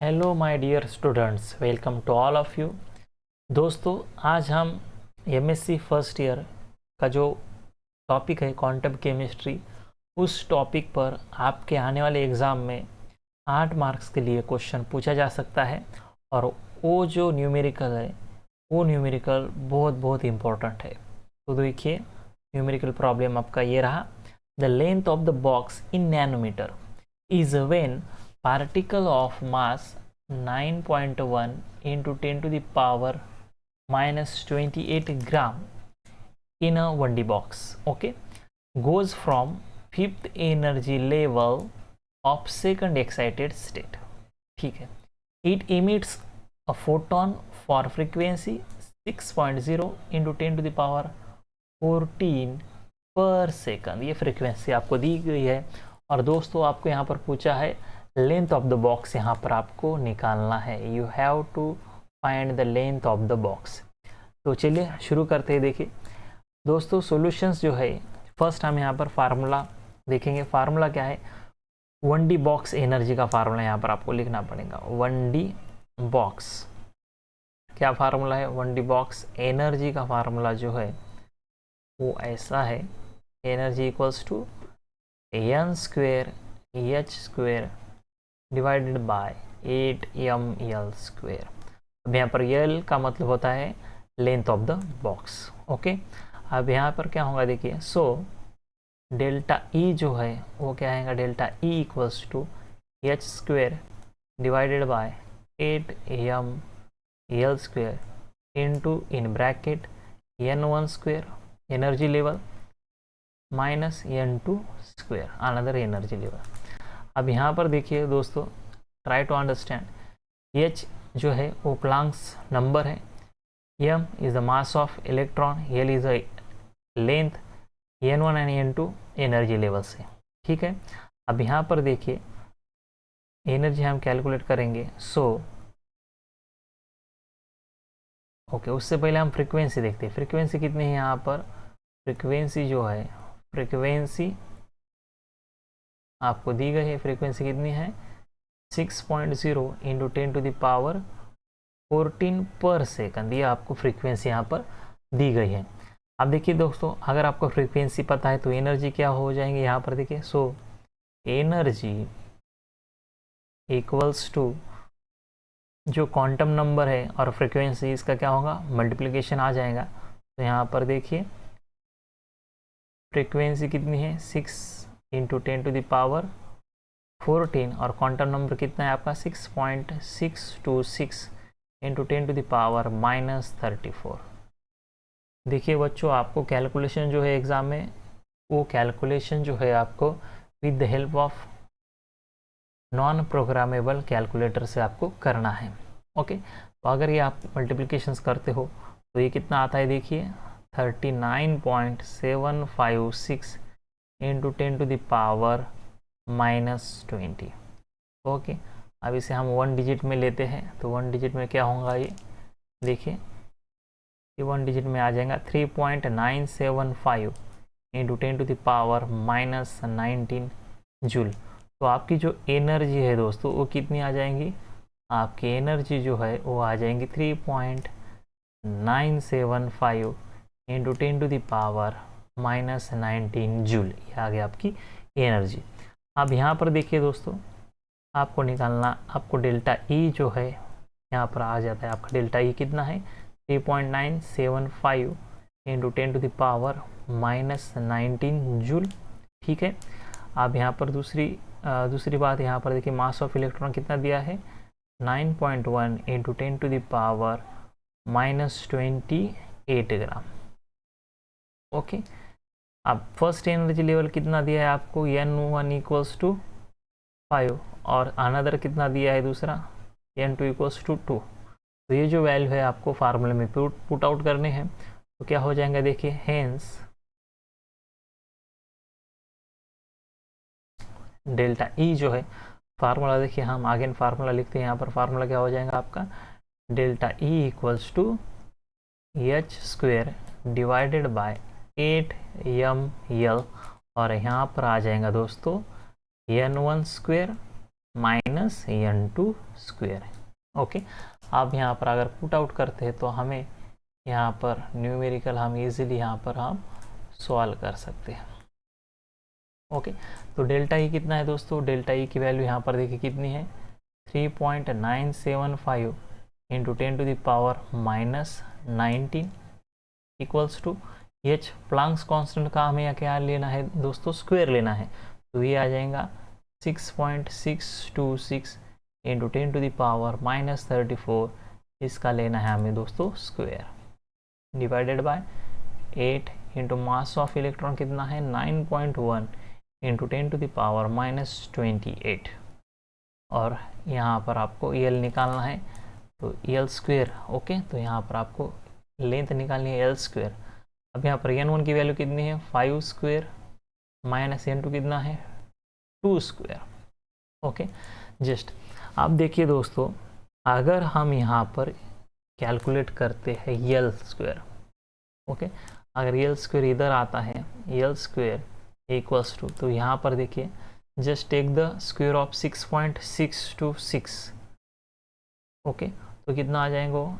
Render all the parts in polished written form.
Hello my dear students, welcome to all of you. दोस्तों, आज हम एमएससी फर्स्ट ईयर का जो टॉपिक है क्वांटम केमिस्ट्री, उस टॉपिक पर आपके आने वाले एग्ज़ाम में 8 मार्क्स के लिए क्वेश्चन पूछा जा सकता है। और वो जो न्यूमेरिकल है, वो न्यूमेरिकल बहुत बहुत इम्पोर्टेंट है। तो देखिए, न्यूमेरिकल प्रॉब्लम आपका ये रहा। The length of the box in nanometre is when particle of mass 9.1 into 10 to the power minus 28 gram in a 1D box, okay, goes from fifth energy level of second excited state. ठीक है, it emits a photon for frequency 6.0 into 10 to the power 14 पर second. ये frequency आपको दी गई है। और दोस्तों, आपको यहाँ पर पूछा है लेंथ ऑफ द बॉक्स, यहाँ पर आपको निकालना है। You have to find the length of the box. तो चलिए शुरू करते हैं। देखिए दोस्तों, सॉल्यूशंस जो है, फर्स्ट हम यहाँ पर फार्मूला देखेंगे। फार्मूला क्या है? 1D बॉक्स एनर्जी का फार्मूला यहाँ पर आपको लिखना पड़ेगा। 1D बॉक्स क्या फार्मूला है? 1D बॉक्स एनर्जी का फार्मूला जो है वो ऐसा है। Energy equals to n square h square divided by 8ml square. अब यहाँ पर l का मतलब होता है length of the box, okay. अब यहाँ पर क्या होगा देखिए, सो डेल्टा E जो है वो क्या आएगा? Delta E equals to h square divided by 8ml square into in bracket n1 square energy level minus n2 square another energy level. अब यहाँ पर देखिए दोस्तों, ट्राई टू अंडरस्टैंड। h जो है वो प्लैंक्स नंबर है, m is the mass of electron, l is the length, n1 and n2 energy level से। ठीक है, अब यहाँ पर देखिए एनर्जी हम कैलकुलेट करेंगे। सो ओके, उससे पहले हम फ्रीक्वेंसी देखते हैं। फ्रीक्वेंसी कितनी है यहाँ पर? फ्रीक्वेंसी जो है, फ्रीक्वेंसी आपको दी गई है। फ्रीक्वेंसी कितनी है? 6.0 इंटू 10 टू द पावर 14 पर सेकंड। ये आपको फ्रीक्वेंसी यहाँ पर दी गई है। अब देखिए दोस्तों, अगर आपको फ्रीक्वेंसी पता है तो एनर्जी क्या हो जाएंगे यहाँ पर देखिए। सो एनर्जी इक्वल्स टू जो क्वांटम नंबर है और फ्रीक्वेंसी, इसका क्या होगा? मल्टीप्लिकेशन आ जाएगा। तो यहाँ पर देखिए फ्रीक्वेंसी कितनी है? 6 इंटू 10 टू द पावर 14 और क्वांटम नंबर कितना है आपका? 6.626 into 10 to the power minus 34। देखिए बच्चों, आपको कैलकुलेशन जो है एग्ज़ाम में, वो कैलकुलेशन जो है आपको with the help of non programmable calculator से आपको करना है, ओके। तो अगर ये आप मल्टीप्लिकेशंस करते हो तो ये कितना आता है देखिए, 39.756 into 10 to the power minus 20, okay. अब इसे हम 1 डिजिट में लेते हैं तो 1 डिजिट में क्या होगा? ये देखिए, ये 1 डिजिट में आ जाएगा 3.975 into 10 to the power minus 19 joule. तो आपकी जो एनर्जी है दोस्तों वो कितनी आ जाएंगी? आपकी एनर्जी जो है वो आ जाएंगी 3.975 into 10 to the power minus 19 joule. ये आ गया आपकी एनर्जी। अब यहाँ पर देखिए दोस्तों, आपको निकालना, आपको डेल्टा E जो है यहाँ पर आ जाता है। आपका डेल्टा E कितना है? 3.975 into 10 to the power minus 19 joule. ठीक है, अब यहाँ पर दूसरी बात, यहाँ पर देखिए मास ऑफ इलेक्ट्रॉन कितना दिया है? 9.1 into 10 to the power minus 28 gram, okay. अब फर्स्ट एनर्जी लेवल कितना दिया है आपको? n1 इक्वल्स टू 5 और अनदर कितना दिया है दूसरा? n2 equals to 2। तो ये जो वैल्यू है आपको फार्मूले में पुट आउट करने हैं। तो क्या हो जाएगा देखिए, हेंस डेल्टा E जो है फार्मूला, देखिए हम आगे फार्मूला लिखते हैं। यहाँ पर फार्मूला क्या हो जाएगा आपका? Delta E equals to h square divided by 8ml और यहाँ पर आ जाएगा दोस्तों n1 square minus minus n2 square. Okay, अब यहाँ पर अगर पुट आउट करते हैं तो हमें यहाँ पर न्यूमेरिकल हम इजीली यहाँ पर हम सॉल्व कर सकते हैं। ओके, तो डेल्टा ई कितना है दोस्तों, डेल्टा ई की वैल्यू यहाँ पर देखिए कितनी है 3.975 into 10⁻⁻19 equals to h Planck's constant का हमें यहाँ क्या लेना है दोस्तों, स्क्वायर लेना है। तो ये आ जाएगा 6.626 इंटू 10⁻⁻34, इसका लेना है हमें दोस्तों square, divided by 8 into mass of electron कितना है 9.1 इंटू 10⁻⁻28, और यहाँ पर आपको एल निकालना है तो एल स्क्वेयर। ओके, तो यहाँ पर आपको लेंथ निकालनी है एल स्क्वेयर। अब यहाँ पर n1 की वैल्यू कितनी है 5 स्क्वेयर माइनस n2 कितना है 2 स्क्वेयर। ओके, जस्ट आप देखिए दोस्तों, अगर हम यहाँ पर कैलकुलेट करते हैं एल स्क्वेयर, ओके, अगर एल स्क्वेयर इधर आता है एल स्क्वेयर इक्वल्स टू, तो यहाँ पर देखिए just take the square of 6.626। Okay, तो कितना आ जाएगा,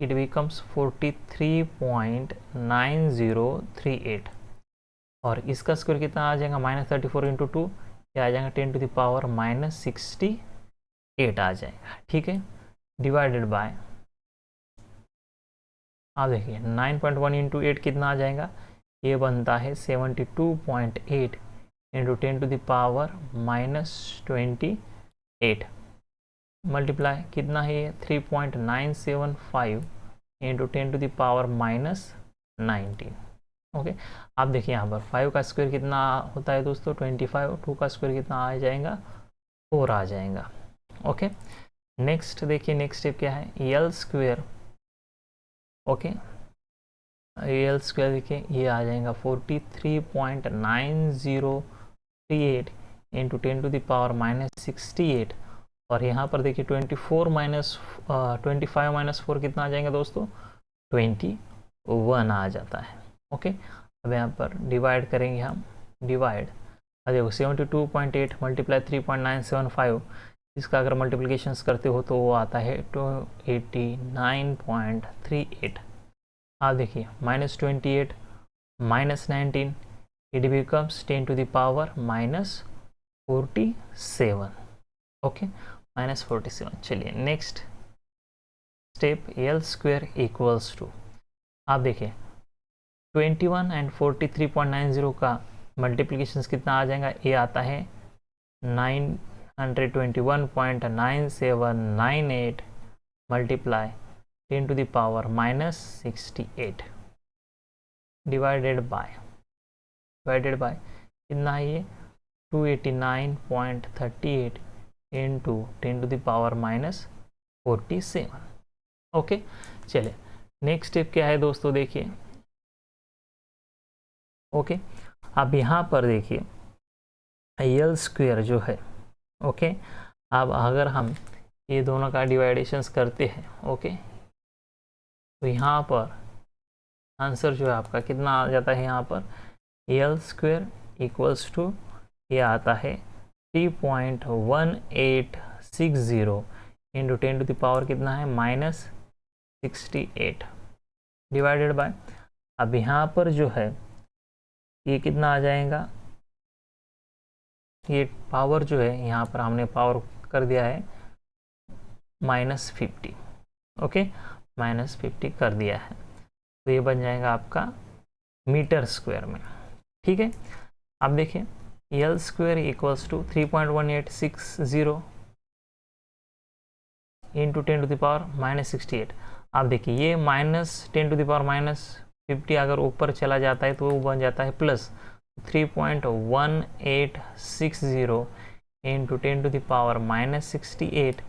इट बिकम्स 43.9038, और इसका स्क्वायर कितना आ जाएगा -34 इंटू 2, क्या आ जाएगा 10⁻⁻68 आ जाएगा। ठीक है, डिवाइडेड बाय, आप देखिए 9.1 इंटू 8 कितना आ जाएगा, ये बनता है 72.8 इंटू 10⁻⁻28 मल्टीप्लाई कितना है ये 3.975 इंटू 10⁻⁻19। ओके, आप देखिए यहाँ पर 5 का स्क्वायर कितना होता है दोस्तों 25, 2 का स्क्वायर कितना आ जाएगा 4 आ जाएगा। ओके, नेक्स्ट देखिए, नेक्स्ट स्टेप क्या है, L square. Okay, L square देखिए ये आ जाएगा 43.9038 इंटू 10⁻⁻68, और यहाँ पर देखिए 25 माइनस 4 कितना आ जाएगा दोस्तों 21 आ जाता है। ओके, अब यहाँ पर डिवाइड करेंगे हम, डिवाइड देखो 72.8 मल्टीप्लाई 3.975, इसका अगर मल्टीप्लिकेशंस करते हो तो वो आता है 289.38। आप देखिए -28 -19 इट बिकम्स 10⁻⁻47। ओके, -47। चलिए next step, l square equals to, आप देखिए 21 एंड 43.90 का मल्टीप्लिकेशंस कितना आ जाएगा, ये आता है 921.9798 मल्टीप्लाई 10⁻⁻68 डिवाइडेड बाय कितना है ये 289.38 इंटू 10⁻⁻47। ओके, चलिए नेक्स्ट स्टेप क्या है दोस्तों, देखिए। ओके, अब यहाँ पर देखिए एल स्क्वेयर जो है, ओके, अब अगर हम ये दोनों का डिवाइडेशंस करते हैं, ओके, तो यहाँ पर आंसर जो है आपका कितना आ जाता है, यहाँ पर एल स्क्वेयर इक्वल्स टू ये आता है 3.1860 इंटू 10⁻⁻ कितना है -68 डिवाइडेड बाय, अब यहाँ पर जो है ये कितना आ जाएगा, ये पावर जो है यहाँ पर हमने पावर कर दिया है -50। ओके, -50 कर दिया है, तो ये बन जाएगा आपका मीटर स्क्वायर में। ठीक है, अब देखिए l square equals to 3.1860 into 10⁻⁻68। आप देखिए ये -10⁻⁻50 अगर ऊपर चला जाता है तो वो बन जाता है प्लस 3.1860 इंटू 10⁻⁻68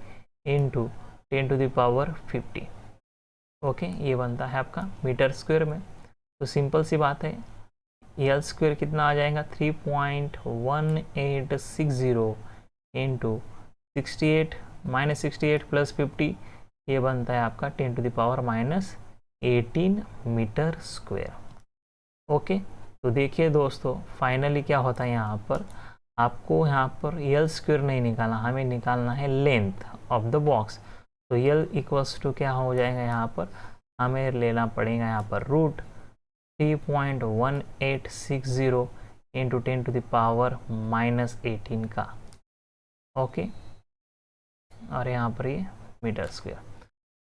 इंटू 10⁻50। ओके, ये बनता है आपका मीटर स्क्वायर में। तो सिंपल सी बात है, एल स्क्वायर कितना आ जाएगा 3.1860 इंटू 68 -68 प्लस 50, ये बनता है आपका 10⁻⁻18 मीटर स्क्वायर। ओके, तो देखिए दोस्तों फाइनली क्या होता है यहाँ पर, आपको यहाँ पर यल स्क्वायर नहीं निकालना, हमें निकालना है लेंथ ऑफ द बॉक्स। तो यल इक्वल्स टू क्या हो जाएगा, यहाँ पर हमें लेना पड़ेगा यहाँ पर रूट 3.1860 इंटू 10⁻⁻18 का, ओके। और यहाँ पर ये मीटर स्क्वायर।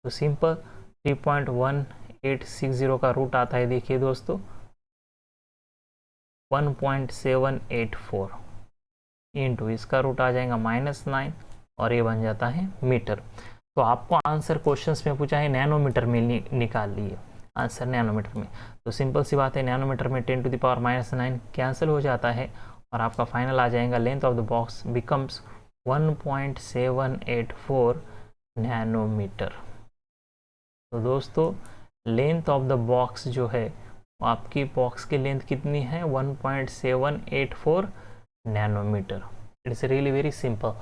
तो सिंपल 3.1860 का रूट आता है, देखिए दोस्तों 1.784 इंटू इसका रूट आ जाएगा -9 और ये बन जाता है मीटर। तो आपको आंसर क्वेश्चंस में पूछा है नैनोमीटर में निकाल लिए आंसर नैनोमीटर में। तो सिंपल सी बात है, नैनोमीटर में 10⁻⁻9 कैंसिल हो जाता है और आपका फाइनल आ जाएगा length of the box becomes 1.784 nanometre. तो दोस्तों लेंथ ऑफ द बॉक्स जो है, आपकी बॉक्स की लेंथ कितनी है 1.784 nanometre. It's really very simple.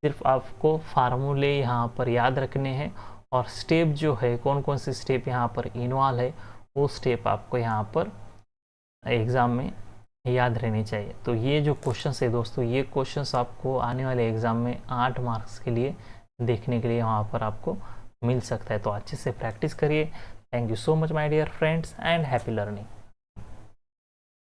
सिर्फ आपको फार्मूले यहाँ पर याद रखने हैं और स्टेप जो है, कौन कौन से स्टेप यहाँ पर इन्वॉल्व है, वो स्टेप आपको यहाँ पर एग्ज़ाम में याद रहने चाहिए। तो ये जो क्वेश्चंस है दोस्तों, ये क्वेश्चंस आपको आने वाले एग्ज़ाम में 8 मार्क्स के लिए देखने के लिए वहाँ पर आपको मिल सकता है। तो अच्छे से प्रैक्टिस करिए। Thank you so much my dear friends and happy learning.